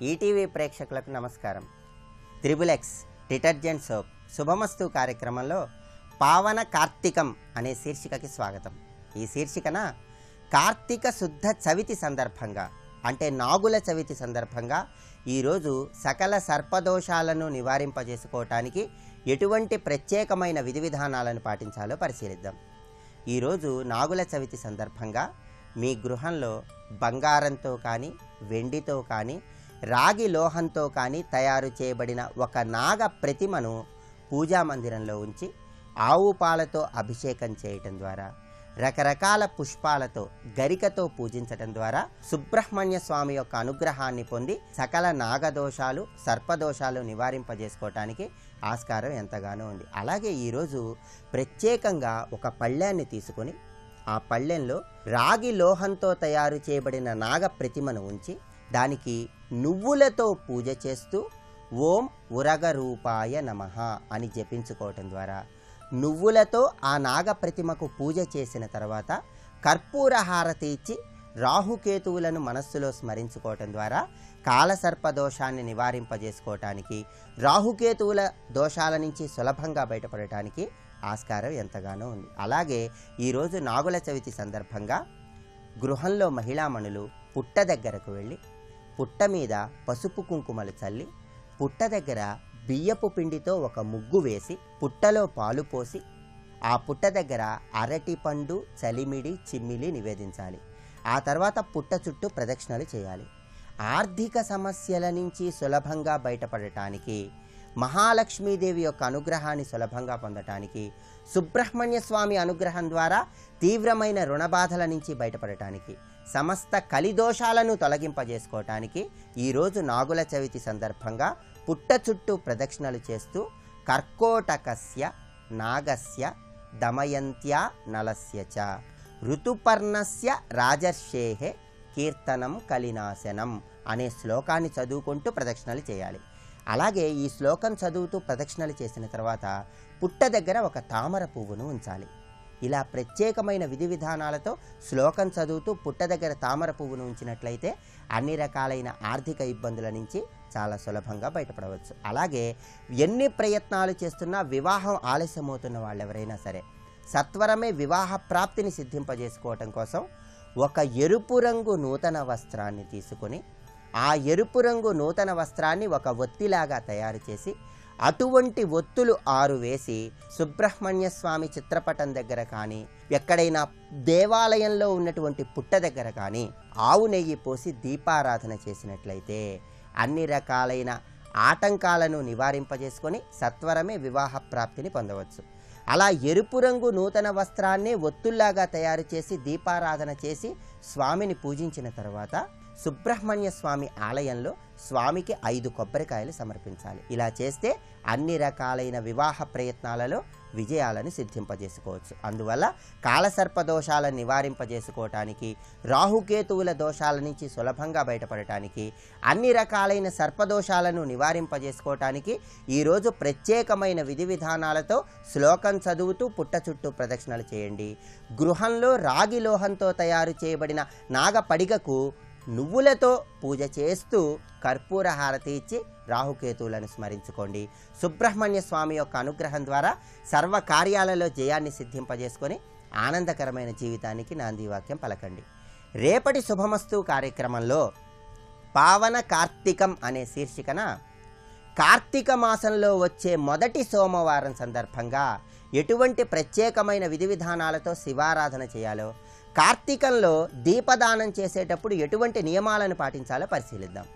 ETV ప్రేక్షకులకు నమస్కారం. Triple-X detergent soap శుభమస్తు కార్యక్రమంలో పావన కార్తీకం అనే శీర్షికకి స్వాగతం. ఈ శీర్షికన కార్తీక శుద్ధ చవితి సందర్భంగా అంటే నాగుల చవితి సందర్భంగా ఈరోజు సకల సర్పదోషాలను నివారింపజేసుకోవటానికి ఎటువంటి ప్రత్యేకమైన విధి విధానాలను పాటించాలో పరిశీలిద్దాం. ఈరోజు నాగుల చవితి సందర్భంగా మీ గృహంలో బంగారంతో కానీ వెండితో కానీ రాగి లోహంతో కానీ తయారు చేయబడిన ఒక నాగ ప్రతిమను పూజా మందిరంలో ఉంచి ఆవు పాలతో అభిషేకం చేయటం ద్వారా, రకరకాల పుష్పాలతో గరికతో పూజించటం ద్వారా సుబ్రహ్మణ్య స్వామి యొక్క అనుగ్రహాన్ని పొంది సకల నాగదోషాలు సర్పదోషాలు నివారింపజేసుకోవటానికి ఆస్కారం ఎంతగానో ఉంది. అలాగే ఈరోజు ప్రత్యేకంగా ఒక పళ్ళెన్ని తీసుకొని ఆ పళ్ళెంలో రాగి లోహంతో తయారు చేయబడిన నాగ ప్రతిమను ఉంచి దానికి నువ్వులతో పూజ చేస్తూ ఓం ఉరగరూపాయ నమః అని జపించుకోవటం ద్వారా, నువ్వులతో ఆ నాగ ప్రతిమకు పూజ చేసిన తర్వాత కర్పూర హారతి ఇచ్చి రాహుకేతువులను మనస్సులో స్మరించుకోవటం ద్వారా కాలసర్ప దోషాన్ని నివారింపజేసుకోవటానికి, రాహుకేతువుల దోషాల నుంచి సులభంగా బయటపడటానికి ఆస్కారం ఎంతగానో ఉంది. అలాగే ఈరోజు నాగుల చవితి సందర్భంగా గృహంలో మహిళామణులు పుట్ట దగ్గరకు వెళ్ళి పుట్ట మీద పసుపు కుంకుమలు చల్లి పుట్ట దగ్గర బియ్యపు పిండితో ఒక ముగ్గు వేసి పుట్టలో పాలు పోసి ఆ పుట్ట దగ్గర అరటి పండు, చలిమిడి, చిమ్మిలి నివేదించాలి. ఆ తర్వాత పుట్ట చుట్టూ ప్రదక్షిణలు చేయాలి. ఆర్థిక సమస్యల నుంచి సులభంగా బయటపడటానికి, మహాలక్ష్మీదేవి యొక్క అనుగ్రహాన్ని సులభంగా పొందటానికి, సుబ్రహ్మణ్య స్వామి అనుగ్రహం ద్వారా తీవ్రమైన రుణబాధల నుంచి బయటపడటానికి, సమస్త కలిదోషాలను తొలగింపజేసుకోవటానికి ఈరోజు నాగుల చవితి సందర్భంగా పుట్ట చుట్టూ ప్రదక్షిణలు చేస్తూ కర్కోటకస్య నాగస్య దమయంత్యా నలస్య చ ఋతుపర్ణస్య రాజర్షేః కీర్తనం కలినాశనం అనే శ్లోకాన్ని చదువుకుంటూ ప్రదక్షిణలు చేయాలి. అలాగే ఈ శ్లోకం చదువుతూ ప్రదక్షిణలు చేసిన తర్వాత పుట్ట దగ్గర ఒక తామర పువ్వును ఉంచాలి. ఇలా ప్రత్యేకమైన విధి విధానాలతో శ్లోకం చదువుతూ పుట్ట దగ్గర తామర పువ్వును ఉంచినట్లయితే అన్ని రకాలైన ఆర్థిక ఇబ్బందుల నుంచి చాలా సులభంగా బయటపడవచ్చు. అలాగే ఎన్ని ప్రయత్నాలు చేస్తున్నా వివాహం ఆలస్యమవుతున్న వాళ్ళు ఎవరైనా సరే సత్వరమే వివాహ ప్రాప్తిని సిద్ధింపజేసుకోవటం కోసం ఒక ఎరుపు రంగు నూతన వస్త్రాన్ని తీసుకొని ఆ ఎరుపు రంగు నూతన వస్త్రాన్ని ఒక ఒత్తిలాగా తయారు చేసి అటువంటి ఒత్తులు 6 వేసి సుబ్రహ్మణ్య స్వామి చిత్రపటం దగ్గర కానీ ఎక్కడైనా దేవాలయంలో ఉన్నటువంటి పుట్ట దగ్గర కానీ ఆవు నెయ్యి పోసి దీపారాధన చేసినట్లయితే అన్ని రకాలైన ఆటంకాలను నివారింపజేసుకొని సత్వరమే వివాహ ప్రాప్తిని పొందవచ్చు. అలా ఎరుపు రంగు నూతన వస్త్రాన్ని ఒత్తుల్లాగా తయారు చేసి దీపారాధన చేసి స్వామిని పూజించిన తర్వాత సుబ్రహ్మణ్య స్వామి ఆలయంలో స్వామికి 5 కొబ్బరికాయలు సమర్పించాలి. ఇలా చేస్తే అన్ని రకాలైన వివాహ ప్రయత్నాలలో విజయాలను సిద్ధింపజేసుకోవచ్చు. అందువల్ల కాలసర్ప దోషాలను నివారింపజేసుకోవటానికి, రాహుకేతువుల దోషాల నుంచి సులభంగా బయటపడటానికి, అన్ని రకాలైన సర్పదోషాలను నివారింపజేసుకోవటానికి ఈరోజు ప్రత్యేకమైన విధి విధానాలతో శ్లోకం చదువుతూ పుట్ట చుట్టూ ప్రదక్షిణలు చేయండి. గృహంలో రాగి లోహంతో తయారు చేయబడిన నాగపడిగకు నువ్వులతో పూజ చేస్తూ కర్పూర హారతి ఇచ్చి రాహుకేతువులను స్మరించుకోండి. సుబ్రహ్మణ్య స్వామి యొక్క అనుగ్రహం ద్వారా సర్వ కార్యాలలో జయాన్ని సిద్ధింపజేసుకొని ఆనందకరమైన జీవితానికి నాందివాక్యం పలకండి. రేపటి శుభమస్తు కార్యక్రమంలో పావన కార్తీకం అనే శీర్షికన కార్తీక మాసంలో వచ్చే మొదటి సోమవారం సందర్భంగా ఎటువంటి ప్రత్యేకమైన విధి విధానాలతో శివారాధన చేయాలో, కార్తీకంలో దీపదానం చేసేటప్పుడు ఎటువంటి నియమాలను పాటించాలో పరిశీలిద్దాం.